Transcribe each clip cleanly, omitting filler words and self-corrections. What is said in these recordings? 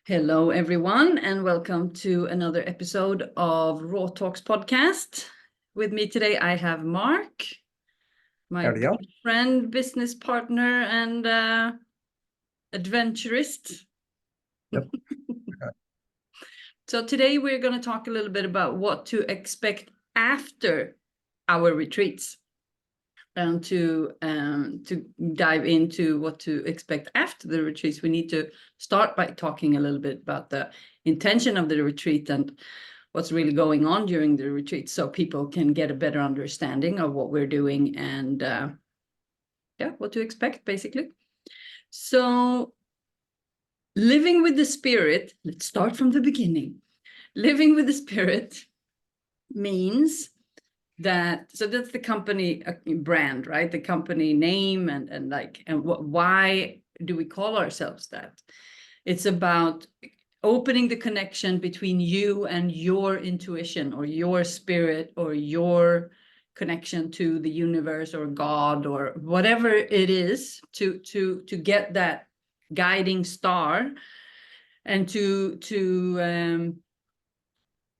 Hello, everyone, and welcome to another episode of Raw Talks podcast. With me today, I have Mark, my good friend, business partner, and adventurist. Yep. So today we're going to talk a little bit about what to expect after our retreats, and to dive into what to expect after the retreats. We need to start by talking a little bit about the intention of the retreat and what's really going on during the retreat, so people can get a better understanding of what we're doing and what to expect, basically. So living with the spirit, let's start from the beginning. Living with the spirit means that, so that's the company brand, right? The company name and why do we call ourselves that? It's about opening the connection between you and your intuition or your spirit or your connection to the universe or God or whatever it is, to get that guiding star, and to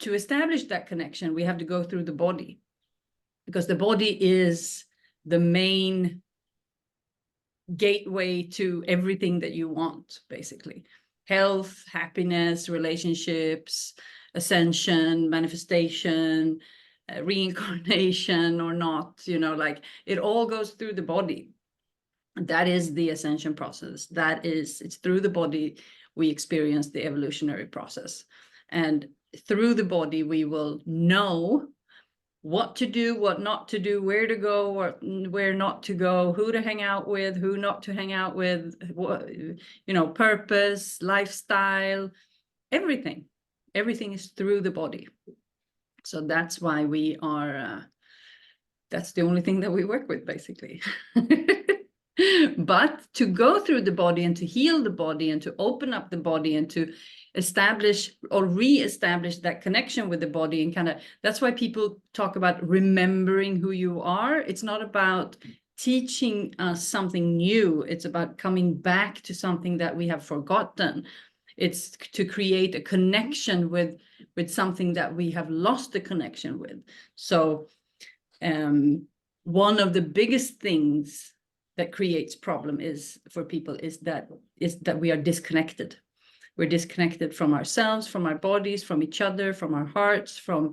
establish that connection. We have to go through the body, because the body is the main gateway to everything that you want, basically. Health, happiness, relationships, ascension, manifestation, reincarnation or not, like it all goes through the body. That is the ascension process. It's through the body we experience the evolutionary process. And through the body, we will know what to do, what not to do, where to go, or where not to go, who to hang out with, who not to hang out with, what, purpose, lifestyle, everything is through the body. So that's why we are, that's the only thing that we work with, basically. But to go through the body and to heal the body and to open up the body and to establish or re-establish that connection with the body, and that's why people talk about remembering who you are. It's not about teaching us something new. It's about coming back to something that we have forgotten. It's to create a connection with something that we have lost the connection with. So one of the biggest things that creates problem for people is that we are disconnected. We're disconnected from ourselves, from our bodies, from each other, from our hearts, from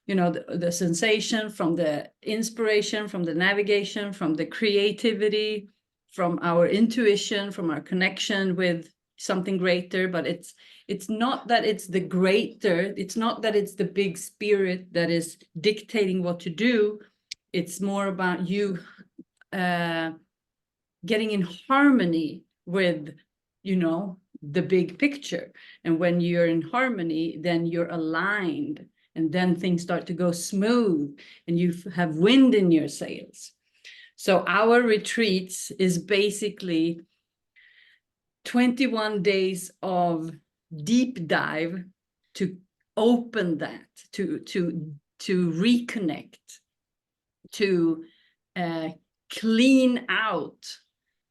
the sensation, from the inspiration, from the navigation, from the creativity, from our intuition, from our connection with something greater. But it's not that it's the greater, it's not that it's the big spirit that is dictating what to do. It's more about you getting in harmony with, the big picture. And when you're in harmony, then you're aligned, and then things start to go smooth and you have wind in your sails. So our retreats is basically 21 days of deep dive to open that, to reconnect, to clean out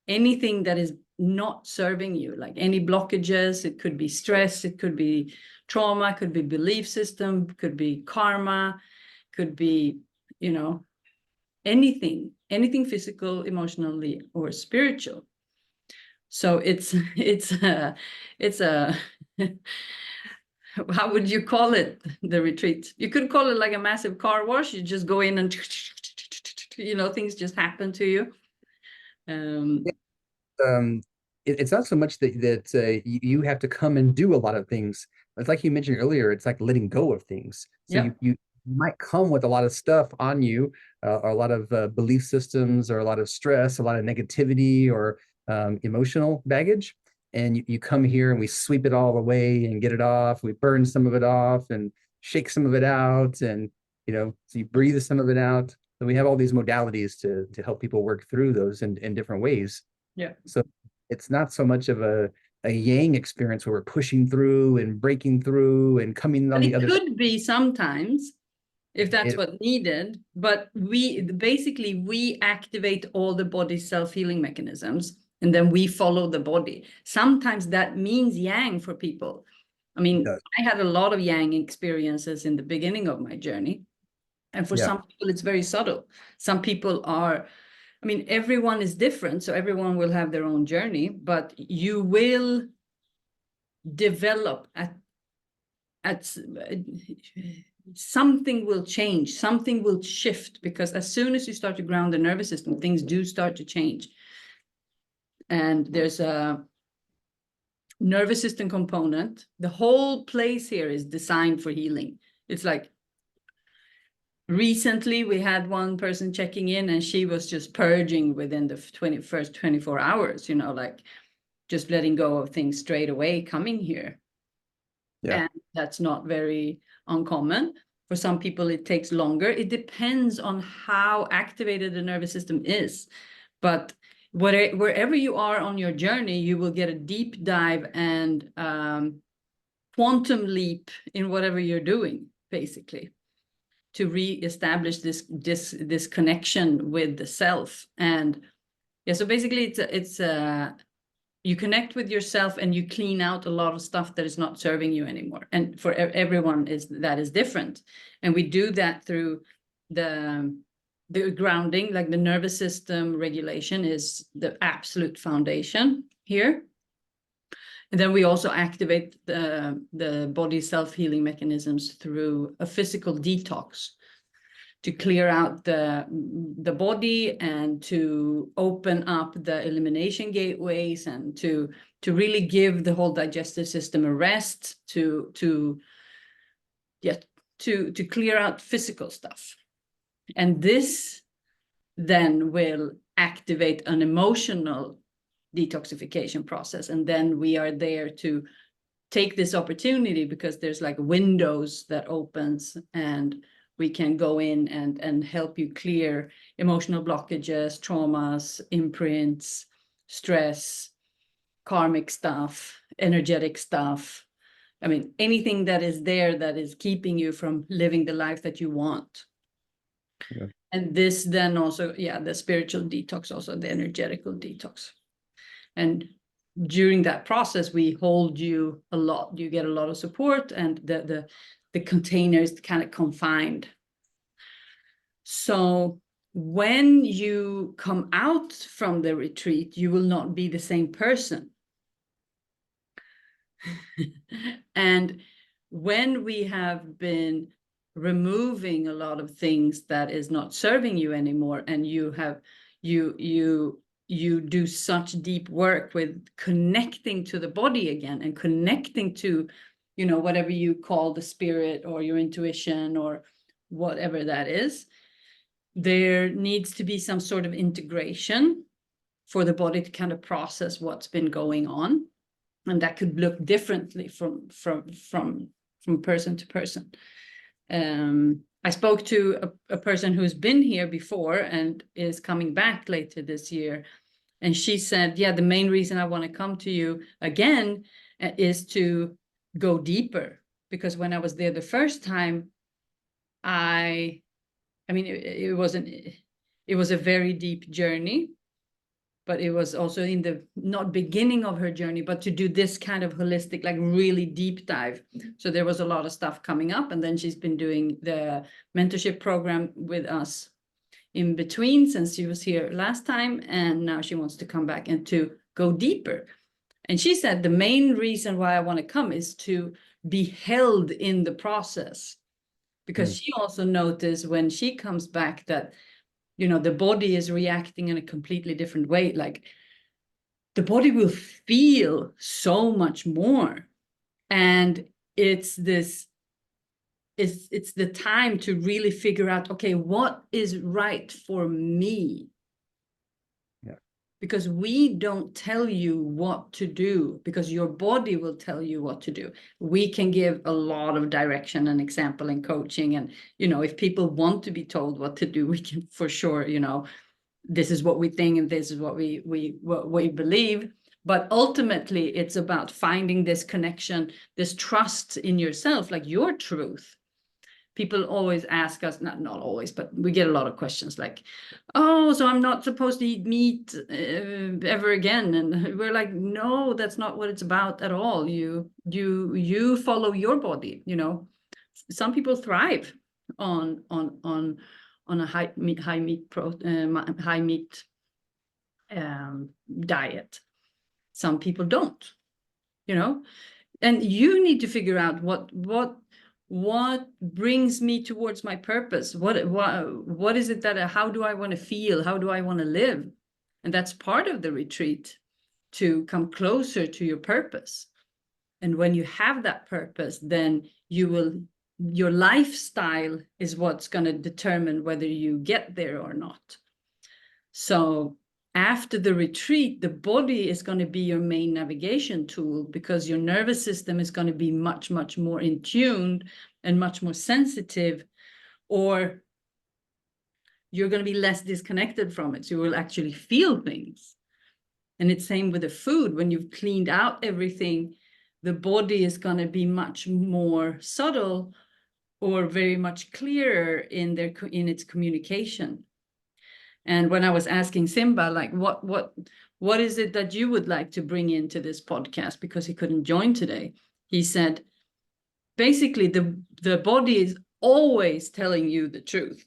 anything that is not serving you, like any blockages. It could be stress, it could be trauma, could be belief system, could be karma, could be, anything physical, emotionally, or spiritual. So it's a how would you call it, the retreat? You could call it like a massive car wash. You just go in and things just happen to you. It's not so much that you have to come and do a lot of things. It's like you mentioned earlier, it's like letting go of things. So you might come with a lot of stuff on you, or a lot of belief systems, or a lot of stress, a lot of negativity, or emotional baggage. And you come here and we sweep it all away and get it off. We burn some of it off and shake some of it out. And, so you breathe some of it out. So we have all these modalities to help people work through those in different ways. Yeah. So it's not so much of a yang experience where we're pushing through and breaking through and coming on the other side. It could be sometimes, if that's what's needed, but we activate all the body's self-healing mechanisms And then we follow the body. Sometimes that means yang for people. I mean, I had a lot of yang experiences in the beginning of my journey. And for some people, it's very subtle. Some people are, I mean, everyone is different. So everyone will have their own journey, but you will develop at something will change, something will shift, because as soon as you start to ground the nervous system, things do start to change. And there's a nervous system component. The whole place here is designed for healing. It's like, recently we had one person checking in and she was just purging within the first 24 hours, you know, like just letting go of things straight away coming here. And that's not very uncommon. For some people, it takes longer. It depends on how activated the nervous system is. But wherever you are on your journey, you will get a deep dive and quantum leap in whatever you're doing, basically, to re-establish this connection with the self. And yeah, so basically it's you connect with yourself and you clean out a lot of stuff that is not serving you anymore. And for everyone that is different. And we do that through the grounding, like the nervous system regulation is the absolute foundation here. And then we also activate the body self-healing mechanisms through a physical detox to clear out the body and to open up the elimination gateways and to really give the whole digestive system a rest, to clear out physical stuff. And this then will activate an emotional detoxification process. And then we are there to take this opportunity, because there's like windows that opens, and we can go in and help you clear emotional blockages, traumas, imprints, stress, karmic stuff, energetic stuff. I mean, anything that is there that is keeping you from living the life that you want. Yeah. And this then also, the spiritual detox, also the energetical detox. And during that process, we hold you a lot. You get a lot of support, and the container is kind of confined. So when you come out from the retreat, you will not be the same person. And when we have been removing a lot of things that is not serving you anymore, and you do such deep work with connecting to the body again, and connecting to, you know, whatever you call the spirit or your intuition or whatever that is, there needs to be some sort of integration for the body to kind of process what's been going on. And that could look differently from person to person. I spoke to a person who's been here before and is coming back later this year. And she said, yeah, the main reason I want to come to you again is to go deeper. Because when I was there the first time, I mean, it was a very deep journey, but it was also in the not beginning of her journey, but to do this kind of holistic, like really deep dive. So there was a lot of stuff coming up, and then she's been doing the mentorship program with us in between since she was here last time, and now she wants to come back and to go deeper. And she said the main reason why I want to come is to be held in the process, because she also noticed when she comes back that, you know, the body is reacting in a completely different way. Like the body will feel so much more. And it's the time to really figure out, okay, what is right for me? Because we don't tell you what to do, because your body will tell you what to do. We can give a lot of direction and example and coaching. And, you know, if people want to be told what to do, we can for sure, you know, this is what we think and this is what we believe. But ultimately, it's about finding this connection, this trust in yourself, like your truth. people always ask us, not always, but we get a lot of questions like, oh, so I'm not supposed to eat meat ever again. And we're like, no, that's not what it's about at all. You follow your body, you know. Some people thrive on a high meat diet. Some people don't, you know. And you need to figure out what brings me towards my purpose. What is it that, how do I want to feel? How do I want to live? And that's part of the retreat, to come closer to your purpose. And when you have that purpose, then your lifestyle is what's going to determine whether you get there or not. So after the retreat, the body is going to be your main navigation tool, because your nervous system is going to be much, much more in tune and much more sensitive, or you're going to be less disconnected from it. So you will actually feel things. And it's same with the food. When you've cleaned out everything, the body is going to be much more subtle or very much clearer in its communication. And when I was asking Simba, like, what is it that you would like to bring into this podcast, because he couldn't join today, he said, basically, the body is always telling you the truth.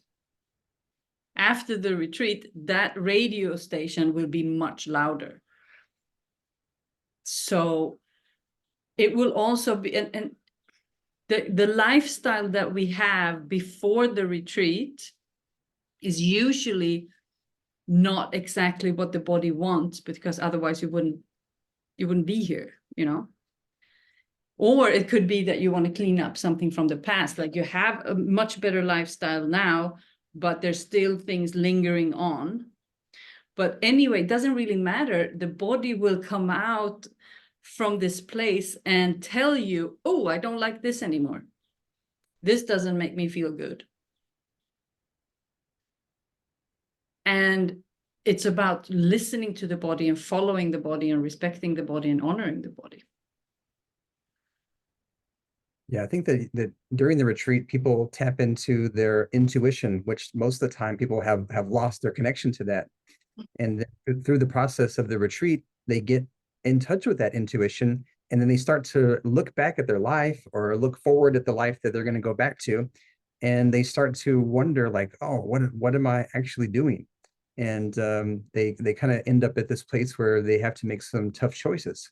After the retreat, that radio station will be much louder. So it will also be, and the lifestyle that we have before the retreat is usually not exactly what the body wants, because otherwise you wouldn't be here, you know. Or it could be that you want to clean up something from the past, like you have a much better lifestyle now, but there's still things lingering on. But anyway, it doesn't really matter. The body will come out from this place and tell you, oh, I don't like this anymore. This doesn't make me feel good. And it's about listening to the body and following the body and respecting the body and honoring the body. Yeah, I think that during the retreat, people tap into their intuition, which most of the time people have lost their connection to that. And through the process of the retreat, they get in touch with that intuition, and then they start to look back at their life or look forward at the life that they're going to go back to, and they start to wonder, like, oh, what am I actually doing? And they kind of end up at this place where they have to make some tough choices.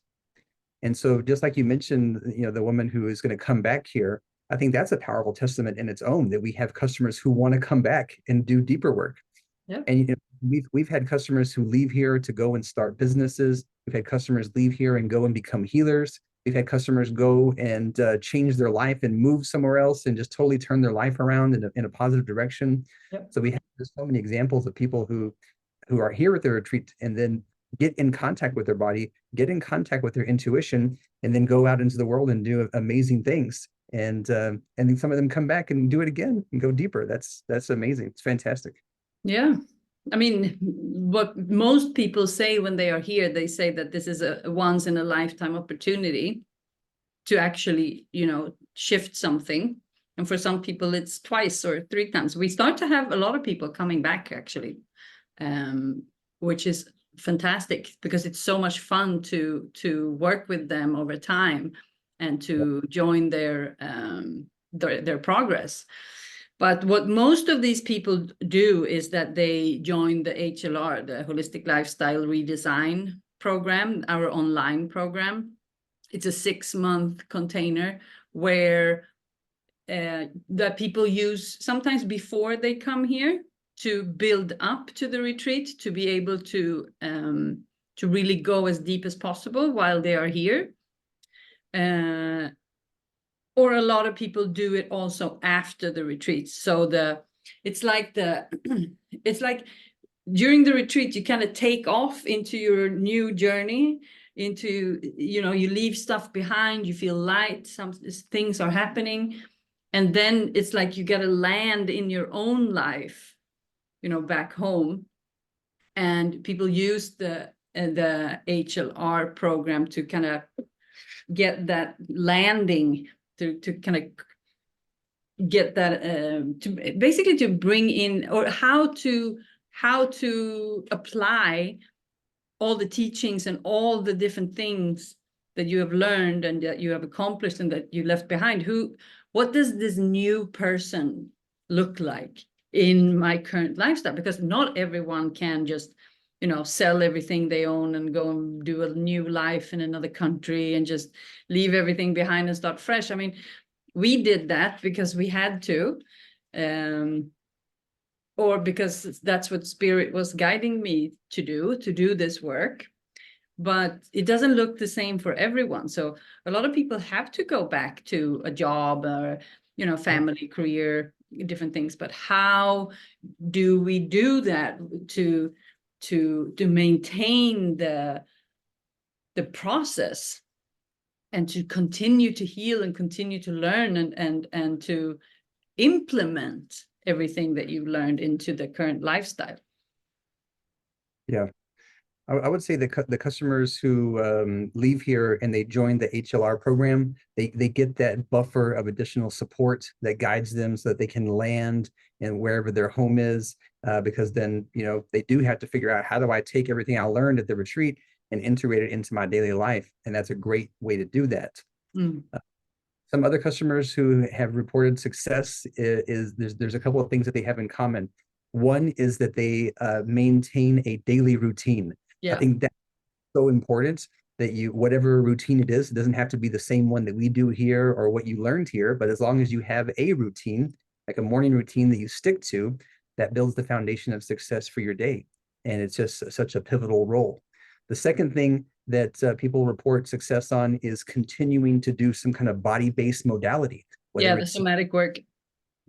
And so, just like you mentioned, you know, the woman who is going to come back here, I think that's a powerful testament in its own, that we have customers who want to come back and do deeper work. Yep. And you know, we've had customers who leave here to go and start businesses. We've had customers leave here and go and become healers. We've had customers go and change their life and move somewhere else and just totally turn their life around in a positive direction. Yep. So we have so many examples of people who are here at the retreat and then get in contact with their body, get in contact with their intuition, and then go out into the world and do amazing things. And then some of them come back and do it again and go deeper. That's amazing. It's fantastic. Yeah. I mean, what most people say when they are here, they say that this is a once in a lifetime opportunity to actually, you know, shift something. And for some people, it's twice or three times. We start to have a lot of people coming back, actually, which is fantastic, because it's so much fun to work with them over time and to join their progress. But what most of these people do is that they join the HLR, the Holistic Lifestyle Redesign program, our online program. It's a 6-month container where that people use sometimes before they come here to build up to the retreat, to be able to really go as deep as possible while they are here. Or a lot of people do it also after the retreat. So it's like during the retreat, you kind of take off into your new journey, into, you know, you leave stuff behind, you feel light, some things are happening. And then it's like you get to land in your own life, you know, back home. And people use the HLR program to kind of get that landing, to kind of get that to basically to bring in, or how to apply all the teachings and all the different things that you have learned and that you have accomplished and that you left behind. What does this new person look like in my current lifestyle? Because not everyone can just, sell everything they own and go and do a new life in another country and just leave everything behind and start fresh. I mean, we did that because we had to, or because that's what spirit was guiding me to do this work. But it doesn't look the same for everyone. So a lot of people have to go back to a job or, family, career, different things. But how do we do that to maintain the process and to continue to heal and continue to learn and to implement everything that you've learned into the current lifestyle? Yeah. I would say the customers who leave here and they join the HLR program, they get that buffer of additional support that guides them so that they can land in wherever their home is. Because then, they do have to figure out, how do I take everything I learned at the retreat and integrate it into my daily life? And that's a great way to do that. Some other customers who have reported success is there's a couple of things that they have in common. One is that they maintain a daily routine. Yeah. I think that's so important, that whatever routine it is, it doesn't have to be the same one that we do here or what you learned here, but as long as you have a routine, like a morning routine that you stick to, that builds the foundation of success for your day. And it's just such a pivotal role. The second thing that people report success on is continuing to do some kind of body-based modality. The somatic work.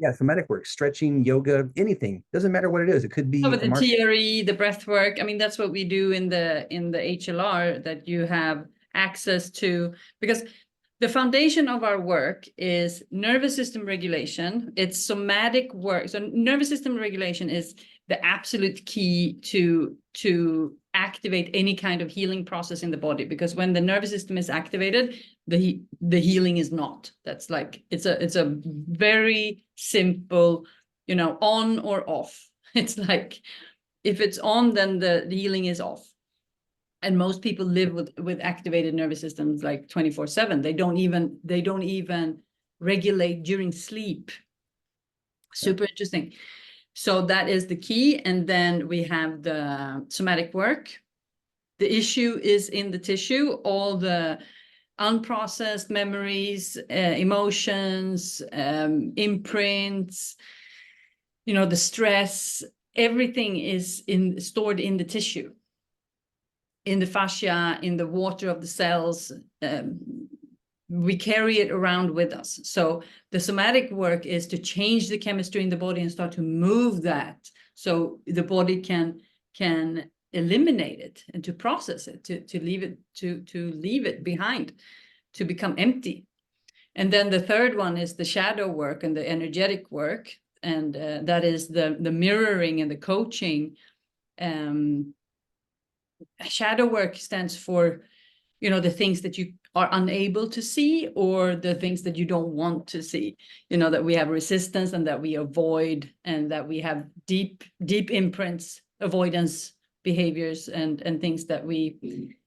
Yeah, somatic work, stretching, yoga, anything. Doesn't matter what it is. It could be the TRE, the breath work. I mean, that's what we do in the HLR, that you have access to, because the foundation of our work is nervous system regulation. It's somatic work. So nervous system regulation is the absolute key to activate any kind of healing process in the body, because when the nervous system is activated, the healing is not. That's like, it's a very simple, on or off. It's like, if it's on, then the healing is off. And most people live with activated nervous systems like 24/7. They don't even regulate during sleep. Super interesting. So that is the key. And then we have the somatic work. The issue is in the tissue, all the unprocessed memories, emotions, imprints, the stress, everything is stored in the tissue, in the fascia, in the water of the cells. We carry it around with us. So the somatic work is to change the chemistry in the body and start to move that, so the body can eliminate it and to process it, to leave it behind, to become empty. And then the third one is the shadow work and the energetic work, and that is the mirroring and the coaching. Shadow work stands for, the things that you are unable to see, or the things that you don't want to see, that we have resistance and that we avoid, and that we have deep imprints, avoidance behaviors, and things that we,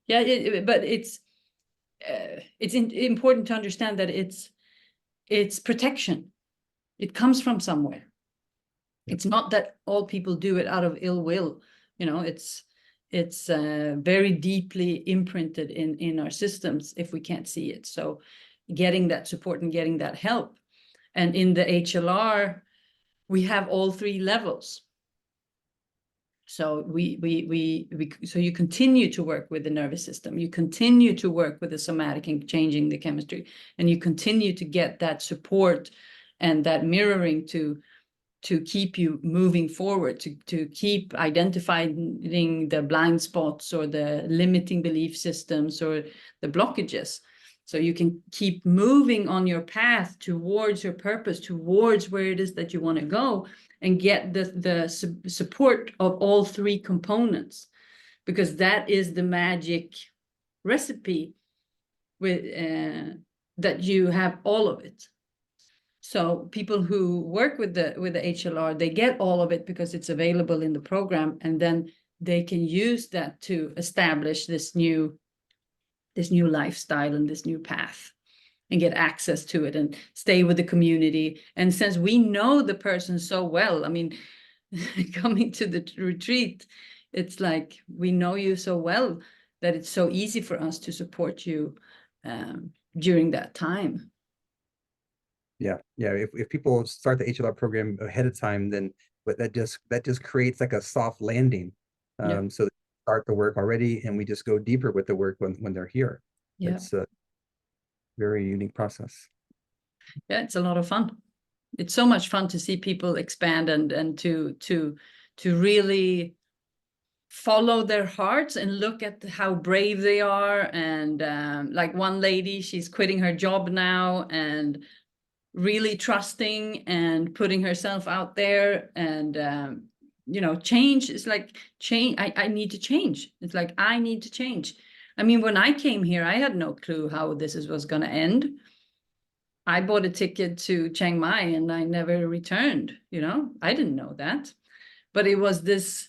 but it's important to understand that it's protection. It comes from somewhere. It's not that all people do it out of ill will. It's very deeply imprinted in our systems if we can't see it. So getting that support and getting that help. And in the HLR, we have all three levels. So so you continue to work with the nervous system, you continue to work with the somatic and changing the chemistry, and you continue to get that support and that mirroring to keep you moving forward, to keep identifying the blind spots or the limiting belief systems or the blockages. So you can keep moving on your path towards your purpose, towards where it is that you want to go, and get the support of all three components, because that is the magic recipe with that you have all of it. So people who work with the HLR, they get all of it because it's available in the program, and then they can use that to establish this new lifestyle and this new path, and get access to it and stay with the community. And since we know the person so well, I mean, coming to the retreat, it's like we know you so well that it's so easy for us to support you during that time. Yeah. If people start the HLR program ahead of time, then but that just creates like a soft landing. Yeah. So they start the work already, and we just go deeper with the work when they're here. Yeah. It's a very unique process. Yeah, it's a lot of fun. It's so much fun to see people expand and to really follow their hearts and look at how brave they are. And like one lady, she's quitting her job now and really trusting and putting herself out there. And change is like change. I need to change. It's like I need to change. I mean, when I came here, I had no clue how this was going to end. I bought a ticket to Chiang Mai and I never returned. I didn't know that, but it was this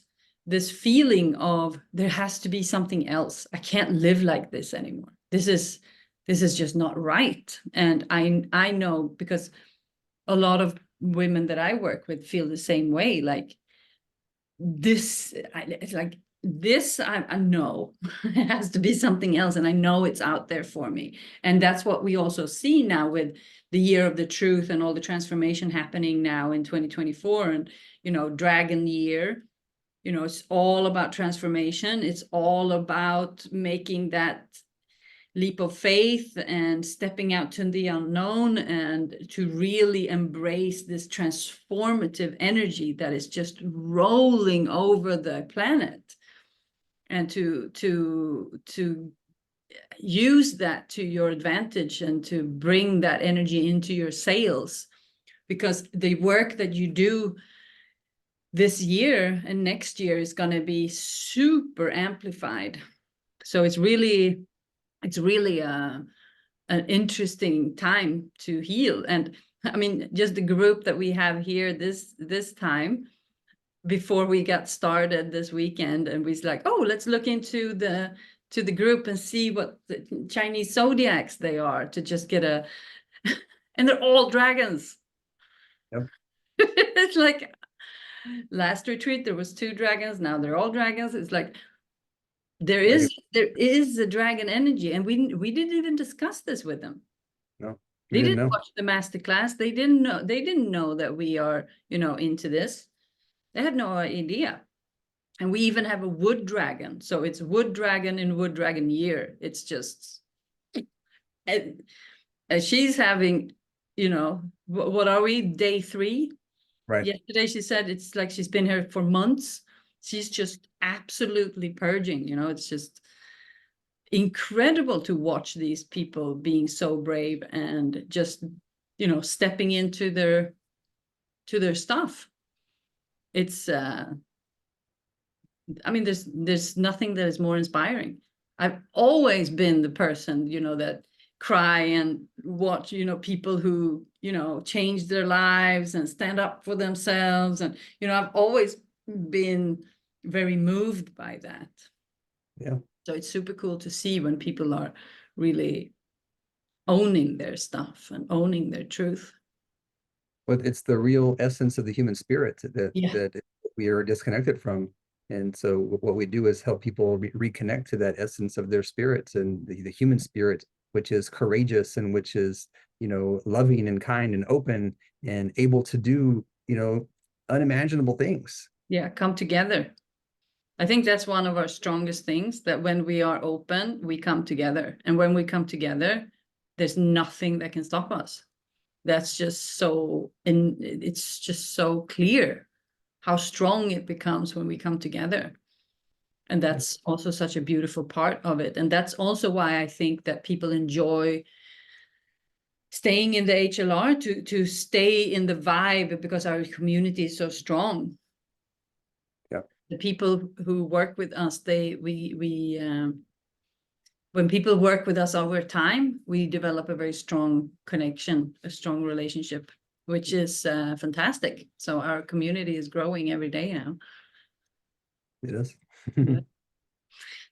feeling of there has to be something else. I can't live like this anymore. This is just not right. And I know, because a lot of women that I work with feel the same way. Like it's like this, I know it has to be something else, and I know it's out there for me. And that's what we also see now with the year of the truth and all the transformation happening now in 2024, and dragon year. It's all about transformation. It's all about making that leap of faith and stepping out to the unknown, and to really embrace this transformative energy that is just rolling over the planet, and to use that to your advantage, and to bring that energy into your sales, because the work that you do this year and next year is going to be super amplified. So it's really an interesting time to heal. And I mean, just the group that we have here this time, before we got started this weekend, and we was like, oh, let's look into the group and see what the Chinese zodiacs they are, to just get a and they're all dragons. Yep. It's like last retreat there was 2 dragons, now they're all dragons. It's like there is a dragon energy, and we didn't even discuss this with them. No, They didn't didn't know. watch the master class. They didn't know that we are into this. They had no idea. And we even have a wood dragon, so it's wood dragon in wood dragon year. It's just and she's having, what are we, day 3? Right. Yesterday she said it's like she's been here for months. She's just absolutely purging. It's just incredible to watch these people being so brave and just stepping into their stuff. It's I mean, there's nothing that is more inspiring. I've always been the person that cry and watch people who change their lives and stand up for themselves, and I've always been very moved by that. Yeah. So it's super cool to see when people are really owning their stuff and owning their truth. But it's the real essence of the human spirit Yeah. that we are disconnected from. And so what we do is help people reconnect to that essence of their spirits, and the human spirit, which is courageous and which is, loving and kind and open and able to do, unimaginable things. Yeah, come together. I think that's one of our strongest things, that when we are open, we come together. And when we come together, there's nothing that can stop us. That's just so, and it's just so clear how strong it becomes when we come together. And that's also such a beautiful part of it. And that's also why I think that people enjoy staying in the HLR, to stay in the vibe, because our community is so strong. Yeah. The people who work with us, when people work with us over time, we develop a very strong connection, a strong relationship. which is fantastic. So our community is growing every day now. It is. Yeah.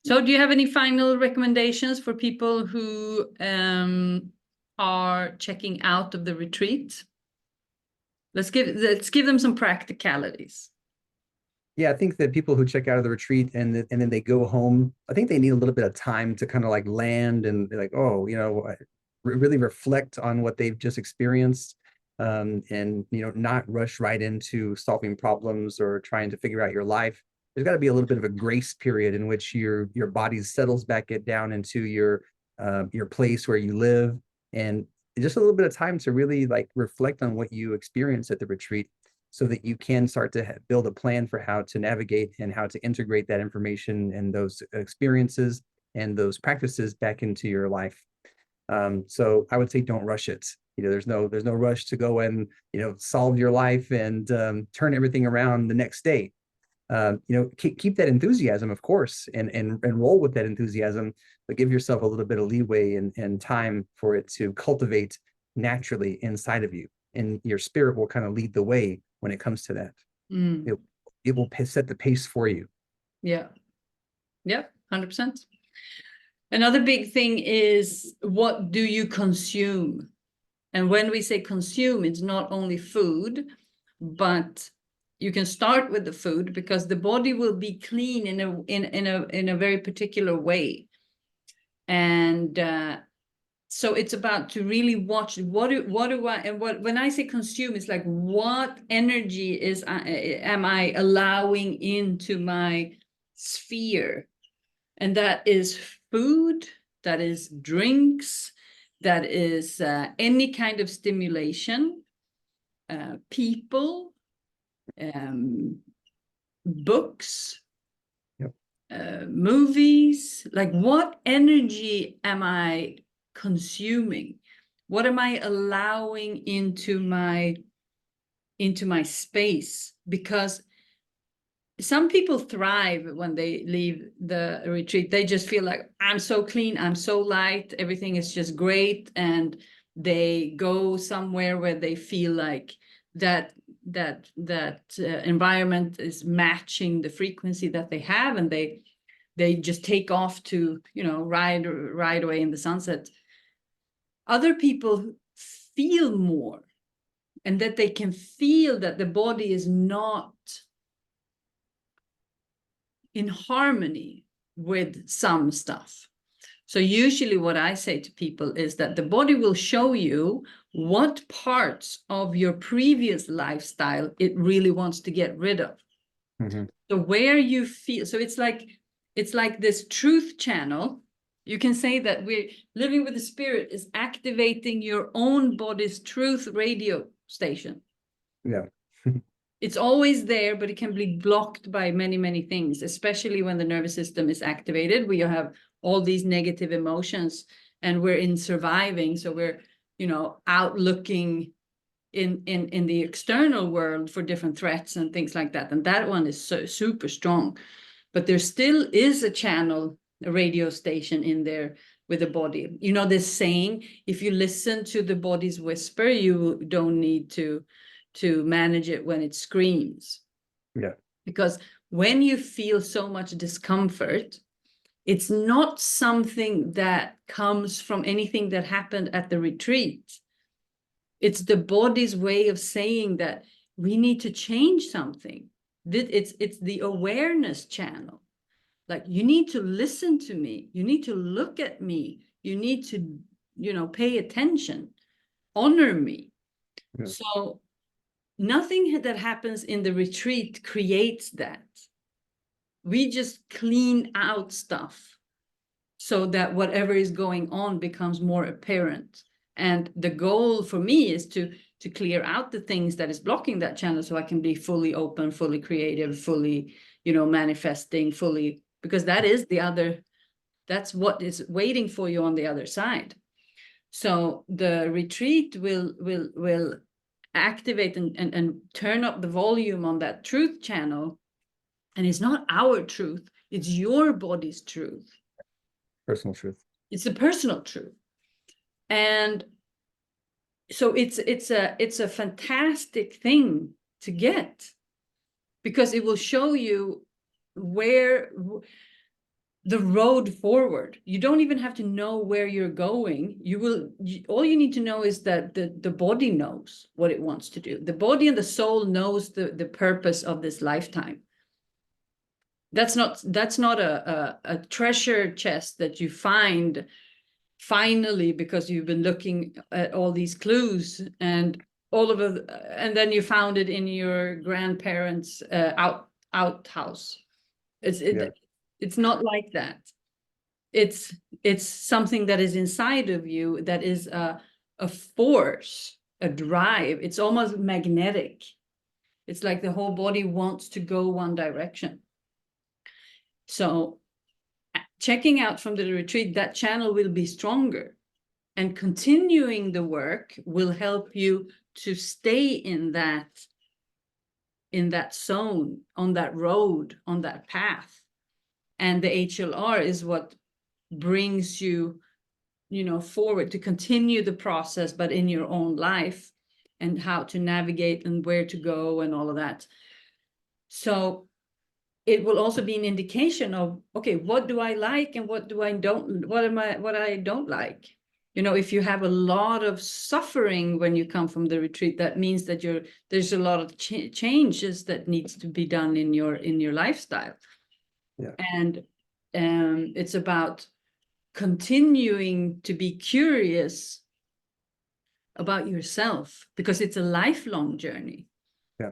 So do you have any final recommendations for people who are checking out of the retreat? Let's give them some practicalities. Yeah, I think that people who check out of the retreat and then they go home, I think they need a little bit of time to kind of like land and be like, oh, really reflect on what they've just experienced, and not rush right into solving problems or trying to figure out your life. There's got to be a little bit of a grace period in which your body settles back down into your place where you live, and just a little bit of time to really like reflect on what you experienced at the retreat, so that you can start to build a plan for how to navigate and how to integrate that information and those experiences and those practices back into your life. So I would say don't rush it. There's no rush to go and solve your life and turn everything around the next day. Keep that enthusiasm, of course, and roll with that enthusiasm, but give yourself a little bit of leeway and time for it to cultivate naturally inside of you, and your spirit will kind of lead the way when it comes to that. It will set the pace for you. Yeah. 100%. Another big thing is, what do you consume? And when we say consume, it's not only food, but you can start with the food, because the body will be clean in a very particular way. And so it's about to really watch what do I, and when I say consume, it's like, what energy am I allowing into my sphere? And that is food, that is drinks, that is any kind of stimulation, people, books, Yep. Movies. Like, what energy am I consuming? What am I allowing into my space? Because some people thrive when they leave the retreat. They just feel like, I'm so clean, I'm so light, everything is just great. And they go somewhere where they feel like that environment is matching the frequency that they have, and they just take off to ride away in the sunset. Other people feel more, and that they can feel that the body is not in harmony with some stuff. So usually what I say to people is that the body will show you what parts of your previous lifestyle it really wants to get rid of. Mm-hmm. So where you feel, so it's like this truth channel. You can say that we're living with the spirit is activating your own body's truth radio station. Yeah. It's always there, but it can be blocked by many, many things, especially when the nervous system is activated. We have all these negative emotions, and we're in surviving. So we're, out looking in the external world for different threats and things like that. And that one is so super strong. But there still is a channel, a radio station in there with the body. This saying, if you listen to the body's whisper, you don't need to manage it when it screams. Yeah. Because when you feel so much discomfort, it's not something that comes from anything that happened at the retreat. It's the body's way of saying that we need to change something. It's the awareness channel. Like, you need to listen to me. You need to look at me. You need to, pay attention, honor me. Yeah. So nothing that happens in the retreat creates that. We just clean out stuff so that whatever is going on becomes more apparent. And the goal for me is to clear out the things that is blocking that channel, so I can be fully open, fully creative, fully, manifesting, fully, because that's what is waiting for you on the other side. So the retreat will activate and turn up the volume on that truth channel. And it's not our truth, it's your body's truth. Personal truth. It's a personal truth. And so it's a fantastic thing to get, because it will show you where the road forward. You don't even have to know where you're going. All you need to know is that the body knows what it wants to do. The body and the soul knows the purpose of this lifetime. That's not a treasure chest that you find finally because you've been looking at all these clues, and and then you found it in your grandparents' outhouse. It's not like that. It's something that is inside of you, that is a force, a drive. It's almost magnetic. It's like the whole body wants to go one direction. So checking out from the retreat, that channel will be stronger, and continuing the work will help you to stay in that zone, on that road, on that path. And the HLR is what brings you, forward to continue the process, but in your own life, and how to navigate and where to go and all of that. So it will also be an indication of, okay, what do I like and what I don't like. If you have a lot of suffering when you come from the retreat, that means that there's a lot of changes that needs to be done in your lifestyle. Yeah. And it's about continuing to be curious about yourself, because it's a lifelong journey. Yeah.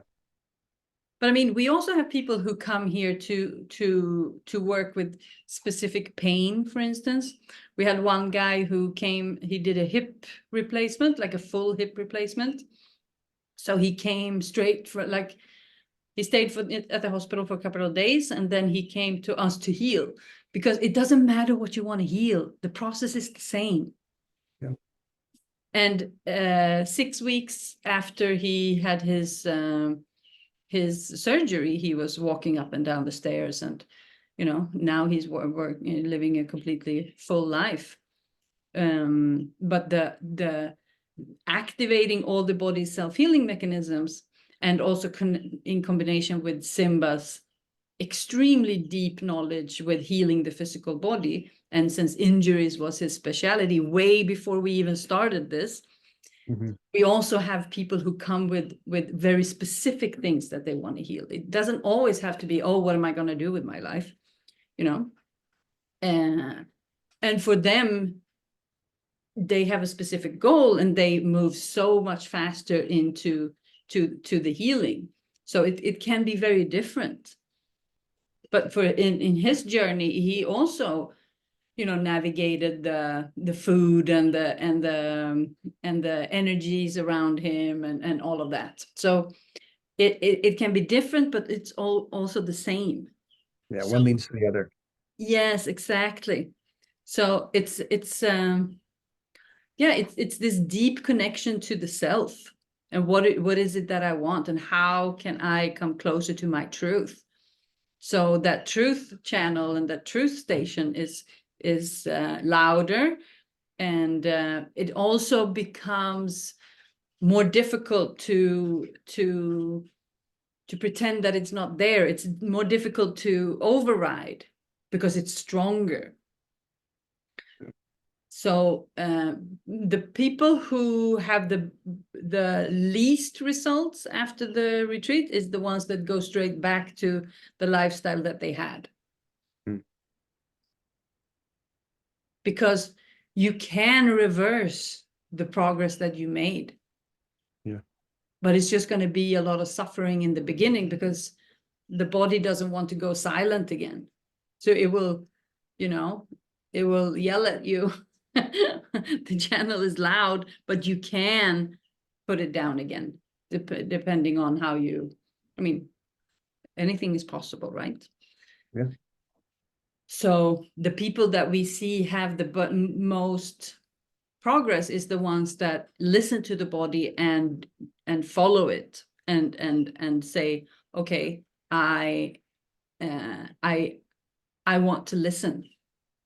But I mean, we also have people who come here to work with specific pain, for instance. We had one guy who came, he did a hip replacement, like a full hip replacement. So he came straight for, like, he stayed at the hospital for a couple of days, and then he came to us to heal, because it doesn't matter what you want to heal. The process is the same. Yeah. And 6 weeks after he had his surgery, he was walking up and down the stairs, and now he's living a completely full life. But the activating all the body's self-healing mechanisms, and also in combination with Simba's extremely deep knowledge with healing the physical body, and since injuries was his specialty way before we even started this, we also have people who come with very specific things that they want to heal. It doesn't always have to be, oh, what am I going to do with my life? And for them, they have a specific goal, and they move so much faster into the healing. So it can be very different. But in his journey, he also navigated the food and the energies around him, and all of that. So it can be different, but it's also the same. Yeah, one leads to the other. Yes, exactly. So it's this deep connection to the self, and what is it that I want, and how can I come closer to my truth. So that truth channel and that truth station is louder, and it also becomes more difficult to pretend that it's not there. It's more difficult to override because it's stronger. So the people who have the least results after the retreat is the ones that go straight back to the lifestyle that they had. Because you can reverse the progress that you made. Yeah. But it's just going to be a lot of suffering in the beginning, because the body doesn't want to go silent again. So it will yell at you. The channel is loud, but you can put it down again, depending on how anything is possible, right? Yeah. So the people that we see have the most progress is the ones that listen to the body and follow it, and say, okay, I want to listen.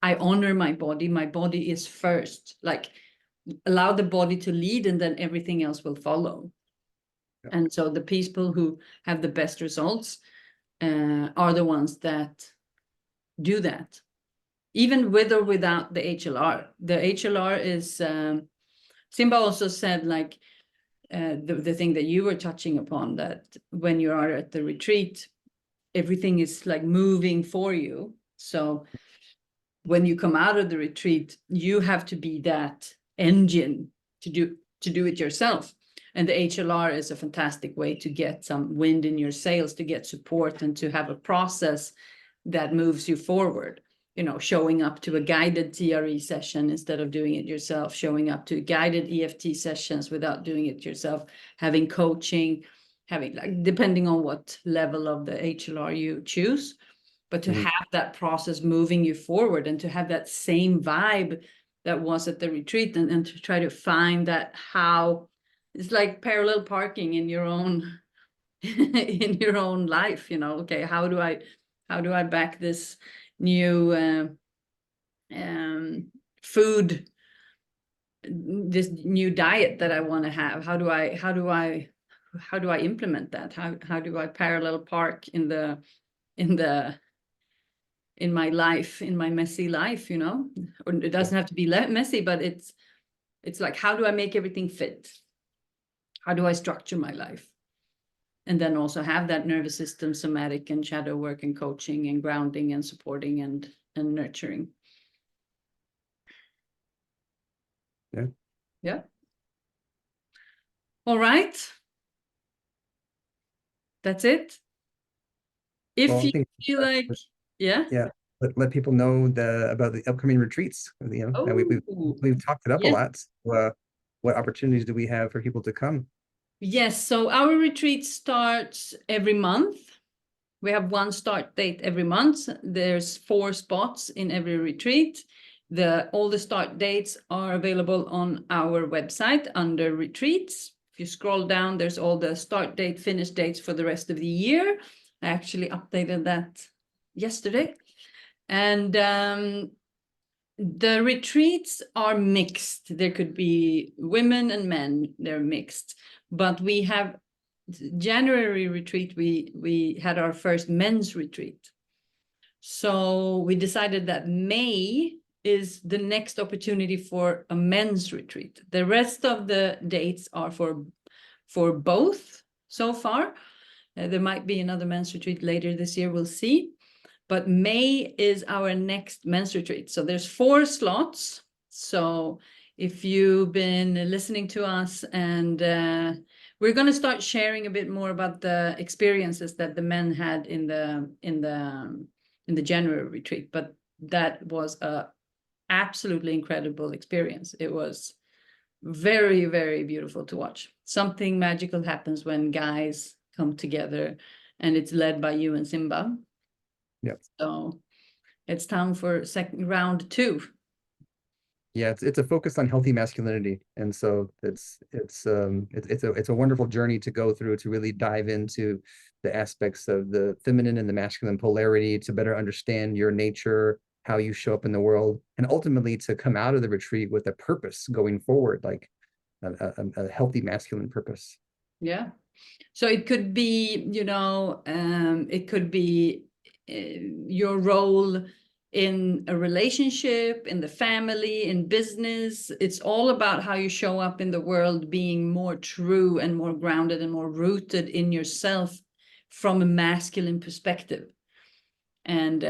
I honor my body. My body is first. Like, allow the body to lead, and then everything else will follow. Yeah. And so the people who have the best results are the ones that do that, even with or without the HLR. The HLR is, Simba also said, like, the thing that you were touching upon, that when you are at the retreat, everything is like moving for you. So when you come out of the retreat, you have to be that engine to do it yourself. And the HLR is a fantastic way to get some wind in your sails, to get support, and to have a process that moves you forward. You know, showing up to a guided TRE session instead of doing it yourself, showing up to guided EFT sessions without doing it yourself, having coaching, having, like, depending on what level of the HLR you choose, but to have that process moving you forward, and to have that same vibe that was at the retreat, and to try to find that, how it's like parallel parking in your own in your own life, you know. Okay, how do I back this new food, this new diet that I want to have? How do I implement that? How do I parallel park in my life, in my messy life, you know? Or it doesn't have to be messy, but it's like, how do I make everything fit? How do I structure my life? And then also have that nervous system, somatic and shadow work and coaching and grounding and supporting and nurturing. Yeah. Yeah. All right. That's it. If Well, I you think, feel like, yeah. yeah, let people know about the upcoming retreats. You know, and Oh, we've talked it up a yes. lot. So, what opportunities do we have for people to come? Yes. So our retreat starts every month. We have one start date every month. There's 4 spots in every retreat. All the start dates are available on our website under retreats. If you scroll down, there's all the start date, finish dates for the rest of the year. I actually updated that yesterday. And the retreats are mixed. There could be women and men, they're mixed. But we have January retreat, we had our first men's retreat. So we decided that May is the next opportunity for a men's retreat. The rest of the dates are for both so far. There might be another men's retreat later this year, we'll see. But May is our next men's retreat. So there's 4 slots. So if you've been listening to us, and we're going to start sharing a bit more about the experiences that the men had in the January retreat. But that was a absolutely incredible experience. It was very, very beautiful to watch. Something magical happens when guys come together, and it's led by you and Simba. Yeah. So it's time for round 2. Yeah, it's a focus on healthy masculinity, and so it's a wonderful journey to go through, to really dive into the aspects of the feminine and the masculine polarity, to better understand your nature, how you show up in the world, and ultimately to come out of the retreat with a purpose going forward, like a healthy masculine purpose. Yeah. So it could be, you know, it could be your role in a relationship, in the family, in business. It's all about how you show up in the world, being more true and more grounded and more rooted in yourself from a masculine perspective. And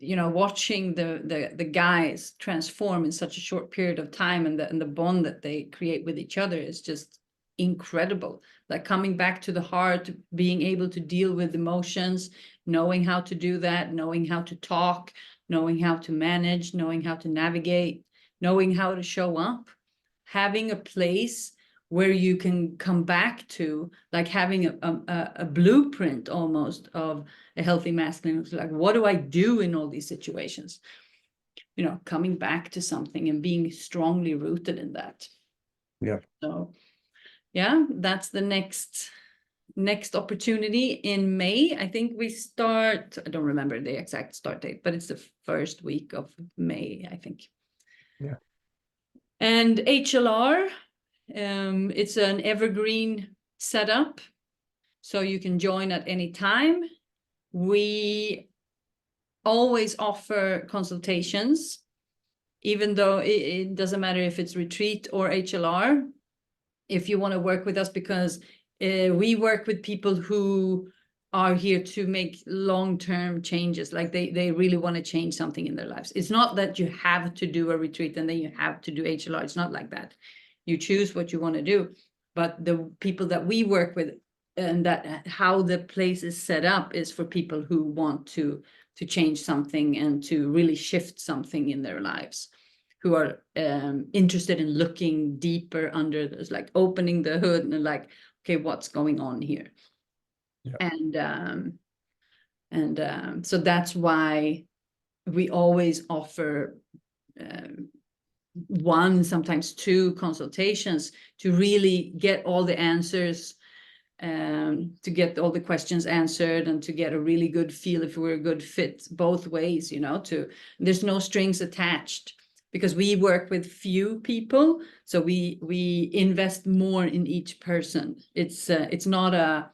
you know, watching the guys transform in such a short period of time, and the bond that they create with each other is just incredible. Like coming back to the heart, being able to deal with emotions, knowing how to do that, knowing how to talk, knowing how to manage, knowing how to navigate, knowing how to show up, having a place where you can come back to, like having a blueprint almost of a healthy masculine. Like, what do I do in all these situations? You know, coming back to something and being strongly rooted in that. Yeah. So yeah, that's the next opportunity in May. I think we start, I don't remember the exact start date, but it's the first week of May, I think. Yeah. And HLR, it's an evergreen setup, so you can join at any time. We always offer consultations, even though it doesn't matter if it's retreat or HLR, if you want to work with us, because we work with people who are here to make long-term changes, like they really want to change something in their lives. It's not that you have to do a retreat and then you have to do HLR. It's not like that. You choose what you want to do. But the people that we work with, and that how the place is set up, is for people who want to change something and to really shift something in their lives, who are interested in looking deeper under this, like opening the hood and like, okay, what's going on here? Yeah. And so that's why we always offer one, sometimes two consultations to really get all the answers, to get all the questions answered, and to get a really good feel if we're a good fit both ways, you know, there's no strings attached, because we work with few people, so we invest more in each person. It's not a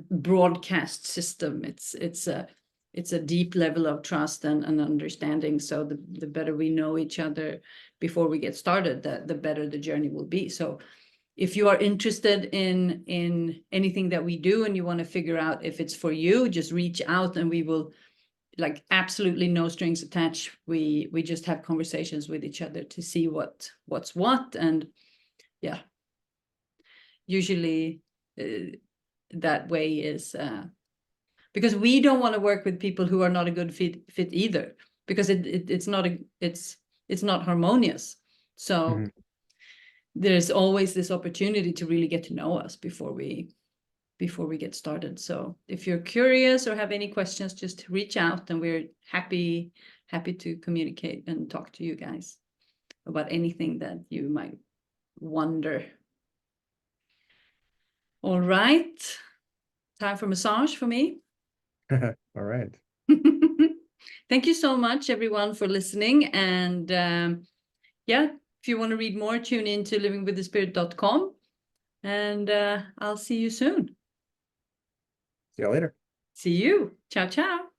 broadcast system. It's a deep level of trust and understanding. So the better we know each other before we get started, the better the journey will be. So if you are interested in anything that we do and you want to figure out if it's for you, just reach out and we will, like, absolutely no strings attached. We just have conversations with each other to see what's what. And yeah, usually that way is because we don't want to work with people who are not a good fit either, because it's not harmonious. So there's always this opportunity to really get to know us before we get started. So if you're curious or have any questions, just reach out, and we're happy to communicate and talk to you guys about anything that you might wonder. All right, time for massage for me. All right. Thank you so much, everyone, for listening. And yeah, if you want to read more, tune in to livingwiththespirit.com. And I'll see you soon. See you later. See you. Ciao, ciao.